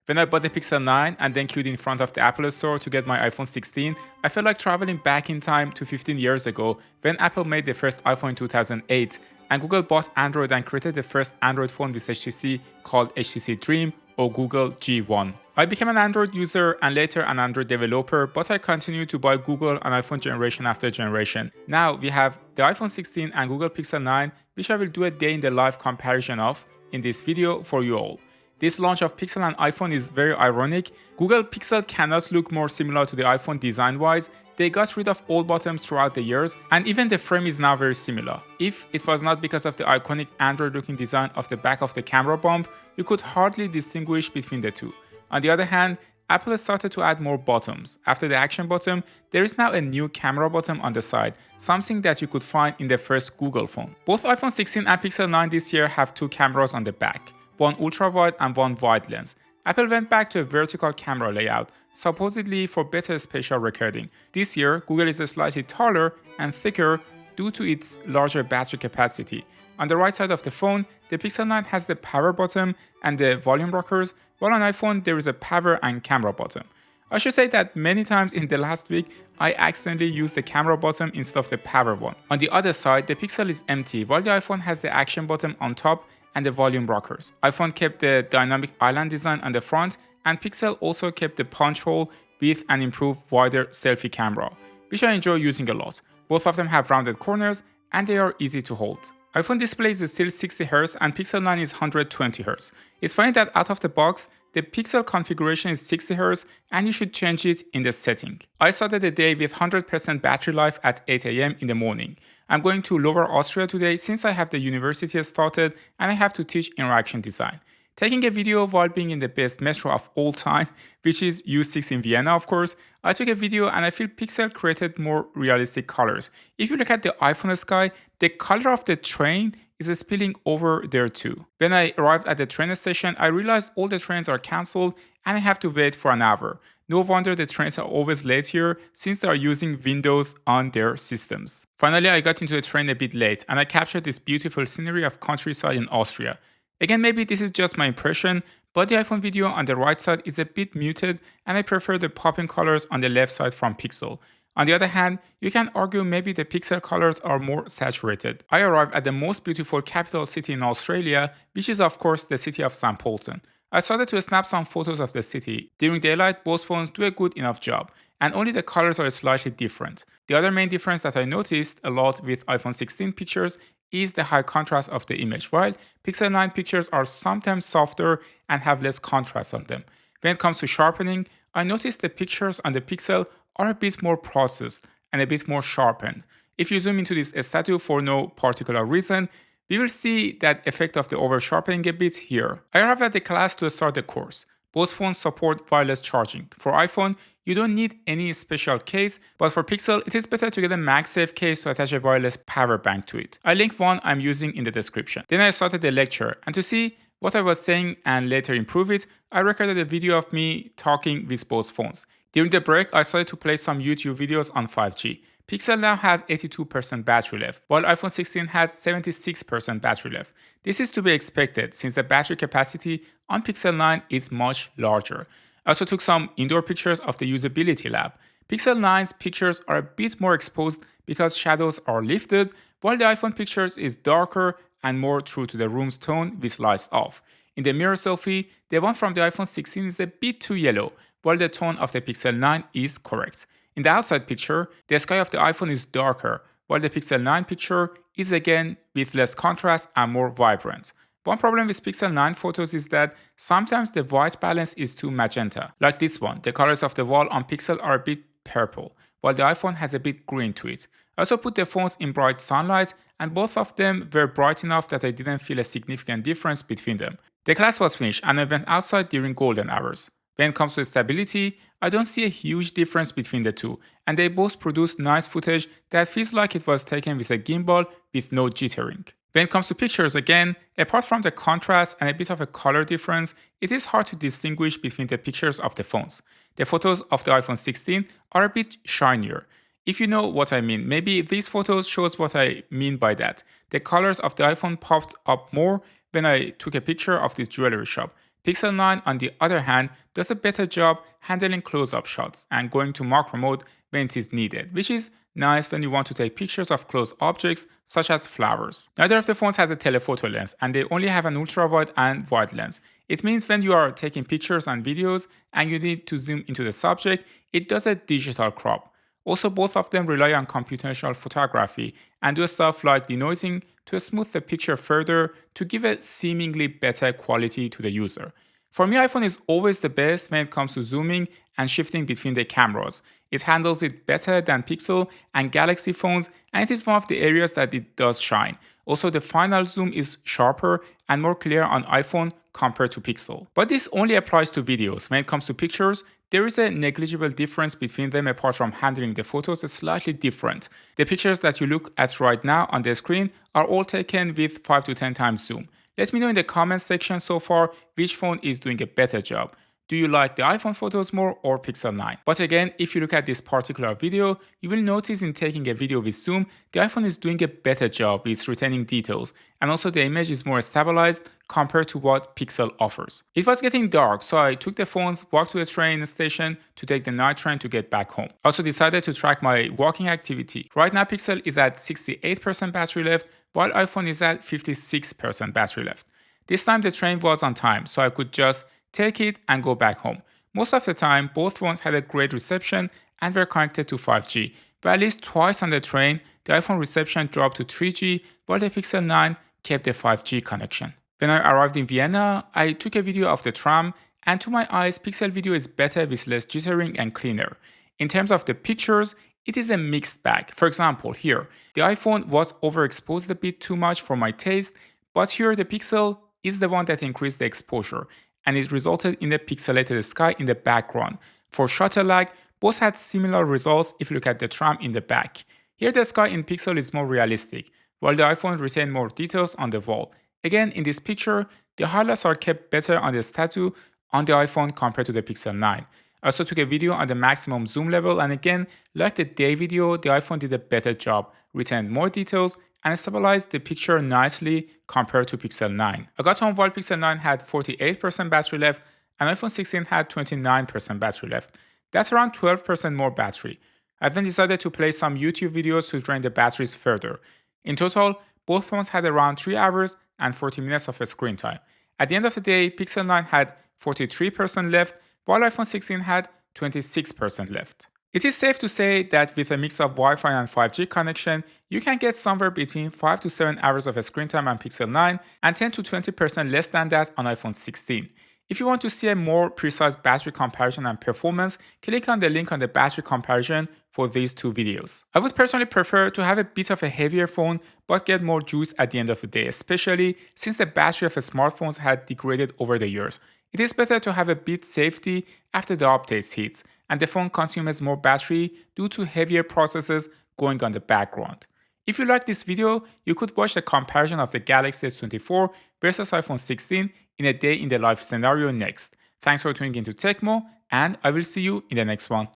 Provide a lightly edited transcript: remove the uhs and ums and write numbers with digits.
When I bought the Pixel 9 and then queued in front of the Apple Store to get my iPhone 16, I felt like traveling back in time to 15 years ago when Apple made the first iPhone in 2008 and Google bought Android and created the first Android phone with HTC called HTC Dream or Google G1. I became an Android user and later an Android developer, but I continued to buy Google and iPhone generation after generation. Now we have the iPhone 16 and Google Pixel 9, which I will do a day in the life comparison of in this video for you all. This launch of Pixel and iPhone is very ironic. Google Pixel cannot look more similar to the iPhone design-wise. They got rid of all buttons throughout the years, and even the frame is now very similar. If it was not because of the iconic Android-looking design of the back of the camera bump, you could hardly distinguish between the two. On the other hand, Apple started to add more buttons. After the action button, there is now a new camera button on the side, something that you could find in the first Google phone. Both iPhone 16 and Pixel 9 this year have two cameras on the back, one ultra-wide and one wide lens. Apple went back to a vertical camera layout, supposedly for better spatial recording. This year, Google is slightly taller and thicker due to its larger battery capacity. On the right side of the phone, the Pixel 9 has the power button and the volume rockers, while on iPhone there is a power and camera button. I should say that many times in the last week, I accidentally used the camera button instead of the power one. On the other side, the Pixel is empty, while the iPhone has the action button on top and the volume rockers. iPhone kept the dynamic island design on the front, and Pixel also kept the punch hole with an improved wider selfie camera, which I enjoy using a lot. Both of them have rounded corners and they are easy to hold. iPhone display is still 60Hz and Pixel 9 is 120Hz. It's funny that out of the box, the Pixel configuration is 60Hz and you should change it in the setting. I started the day with 100% battery life at 8 AM in the morning. I'm going to Lower Austria today since I have the university started and I have to teach interaction design. Taking a video while being in the best metro of all time, which is U6 in Vienna of course, I took a video and I feel Pixel created more realistic colors. If you look at the iPhone sky, the color of the train is spilling over there too. When I arrived at the train station, I realized all the trains are cancelled and I have to wait for an hour. No wonder the trains are always late here since they are using Windows on their systems. Finally, I got into the train a bit late and I captured this beautiful scenery of countryside in Austria. Again, maybe this is just my impression, but the iPhone video on the right side is a bit muted and I prefer the popping colors on the left side from Pixel. On the other hand, you can argue maybe the Pixel colors are more saturated. I arrived at the most beautiful capital city in Australia, which is of course the city of St. Polton. I started to snap some photos of the city. During daylight, both phones do a good enough job, and only the colors are slightly different. The other main difference that I noticed a lot with iPhone 16 pictures is the high contrast of the image, while Pixel 9 pictures are sometimes softer and have less contrast on them. When it comes to sharpening, I noticed the pictures on the Pixel are a bit more processed and a bit more sharpened. If you zoom into this statue for no particular reason, we will see that effect of the over sharpening a bit here. I arrived at the class to start the course. Both phones support wireless charging. For iPhone, you don't need any special case, but for Pixel, it is better to get a MagSafe case to attach a wireless power bank to it. I link one I'm using in the description. Then I started the lecture, and to see what I was saying and later improve it, I recorded a video of me talking with both phones. During the break, I started to play some YouTube videos on 5G. Pixel now has 82% battery left, while iPhone 16 has 76% battery left. This is to be expected since the battery capacity on Pixel 9 is much larger. I also took some indoor pictures of the usability lab. Pixel 9's pictures are a bit more exposed because shadows are lifted, while the iPhone pictures is darker and more true to the room's tone with lights off. In the mirror selfie, the one from the iPhone 16 is a bit too yellow, while the tone of the Pixel 9 is correct. In the outside picture, the sky of the iPhone is darker, while the Pixel 9 picture is again with less contrast and more vibrant. One problem with Pixel 9 photos is that sometimes the white balance is too magenta. Like this one, the colors of the wall on Pixel are a bit purple, while the iPhone has a bit green to it. I also put the phones in bright sunlight, and both of them were bright enough that I didn't feel a significant difference between them. The class was finished and I went outside during golden hours. When it comes to stability, I don't see a huge difference between the two, and they both produce nice footage that feels like it was taken with a gimbal with no jittering. When it comes to pictures again, apart from the contrast and a bit of a color difference, it is hard to distinguish between the pictures of the phones. The photos of the iPhone 16 are a bit shinier. If you know what I mean, maybe these photos shows what I mean by that. The colors of the iPhone popped up more when I took a picture of this jewelry shop. Pixel 9, on the other hand, does a better job handling close-up shots and going to macro mode when it is needed, which is nice when you want to take pictures of close objects such as flowers. Neither of the phones has a telephoto lens, and they only have an ultra-wide and wide lens. It means when you are taking pictures and videos and you need to zoom into the subject, it does a digital crop. Also, both of them rely on computational photography and do stuff like denoising to smooth the picture further to give a seemingly better quality to the user. For me, iPhone is always the best when it comes to zooming and shifting between the cameras. It handles it better than Pixel and Galaxy phones, and it is one of the areas that it does shine. Also, the final zoom is sharper and more clear on iPhone compared to Pixel. But this only applies to videos. When it comes to pictures, there is a negligible difference between them apart from handling the photos is slightly different. The pictures that you look at right now on the screen are all taken with 5 to 10 times zoom. Let me know in the comments section so far which phone is doing a better job. Do you like the iPhone photos more or Pixel 9? But again, if you look at this particular video, you will notice in taking a video with zoom, the iPhone is doing a better job with retaining details, and also the image is more stabilized compared to what Pixel offers. It was getting dark, so I took the phones, walked to the train station to take the night train to get back home. I also decided to track my walking activity. Right now Pixel is at 68% battery left, while iPhone is at 56% battery left. This time the train was on time, so I could just take it and go back home. Most of the time, both phones had a great reception and were connected to 5G, but at least twice on the train, the iPhone reception dropped to 3G, while the Pixel 9 kept the 5G connection. When I arrived in Vienna, I took a video of the tram, and to my eyes, Pixel video is better with less jittering and cleaner. In terms of the pictures, it is a mixed bag. For example, here, the iPhone was overexposed a bit too much for my taste, but here the Pixel is the one that increased the exposure, and it resulted in a pixelated sky in the background. For shutter lag, both had similar results if you look at the tram in the back. Here the sky in Pixel is more realistic, while the iPhone retained more details on the wall. Again, in this picture, the highlights are kept better on the statue on the iPhone compared to the Pixel 9. I also took a video on the maximum zoom level, and again, like the day video, the iPhone did a better job, retained more details, and stabilized the picture nicely compared to Pixel 9. I got home while Pixel 9 had 48% battery left and iPhone 16 had 29% battery left. That's around 12% more battery. I then decided to play some YouTube videos to drain the batteries further. In total, both phones had around 3 hours and 40 minutes of screen time. At the end of the day, Pixel 9 had 43% left, while iPhone 16 had 26% left. It is safe to say that with a mix of Wi-Fi and 5G connection, you can get somewhere between 5 to 7 hours of screen time on Pixel 9 and 10 to 20% less than that on iPhone 16. If you want to see a more precise battery comparison and performance, click on the link on the battery comparison for these two videos. I would personally prefer to have a bit of a heavier phone but get more juice at the end of the day, especially since the battery of smartphones had degraded over the years. It is better to have a bit safety after the updates hits, and the phone consumes more battery due to heavier processes going on the background. If you like this video, you could watch the comparison of the Galaxy S24 versus iPhone 16 in a day in the life scenario next. Thanks for tuning into Techmo, and I will see you in the next one.